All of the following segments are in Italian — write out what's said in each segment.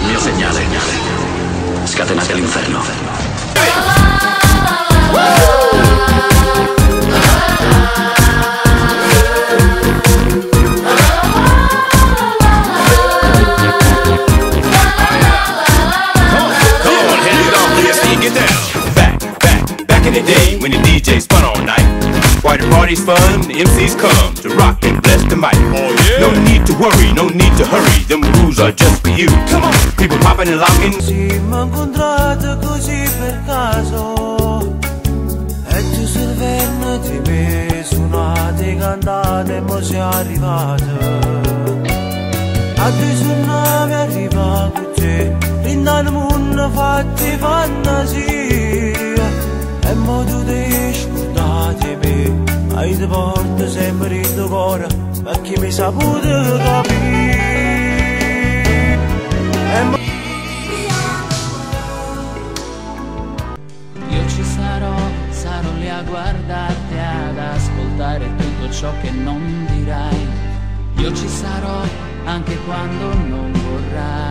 mio segnale. Scatenate l'inferno. Back in the day when the DJ spun all night. Why the party's fun, the MCs come to rock and bless the mic. Oh, yeah. No need to worry, no need to hurry, them rules are just for you. Come on, people popping and locking. Sì, m'ho incontrato così per caso e tu sul venne di me suonate, cantate e mo sei arrivata. A te sul nave arriva con te, rindano mondo fatti fantasia. E mo tu ti scordati me, hai te porta sempre in tuo cuore, perché mi saputo capire. Io ci sarò, sarò lì a guardarti, ad ascoltare tutto ciò che non dirai. Io ci sarò anche quando non vorrai.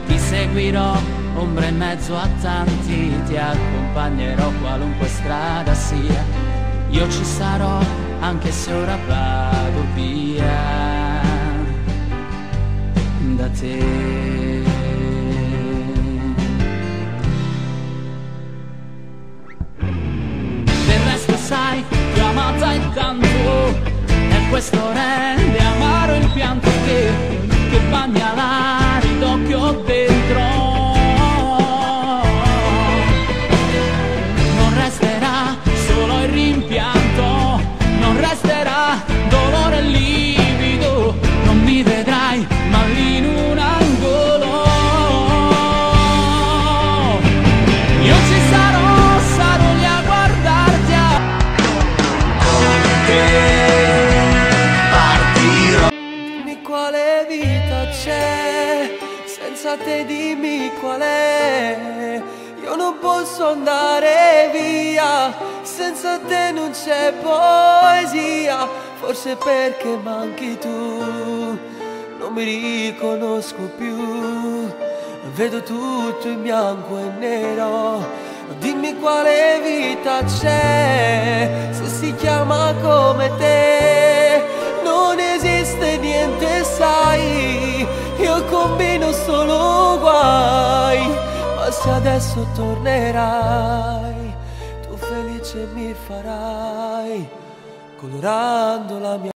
Ti seguirò, ombra in mezzo a tanti, ti accompagnerò qualunque strada sia. Io ci sarò anche se ora vado via da te. Del resto sai, ti ho amata intanto, e questo rende amaro il pianto che bagna l'aridocchio dentro. Non resterà dolore e livido, non mi vedrai ma lì in un angolo. Io ci sarò, sarò lì a guardarti, con te partirò. Dimmi quale vita c'è, senza te dimmi qual è. Io non posso andare via, senza te non c'è poesia. Forse perché manchi tu, non mi riconosco più. Vedo tutto in bianco e nero. Dimmi quale vita c'è, se si chiama come te. Non esiste niente, sai, io combino solo guai. Ma se adesso tornerai, tu felice mi farai, colorando la mia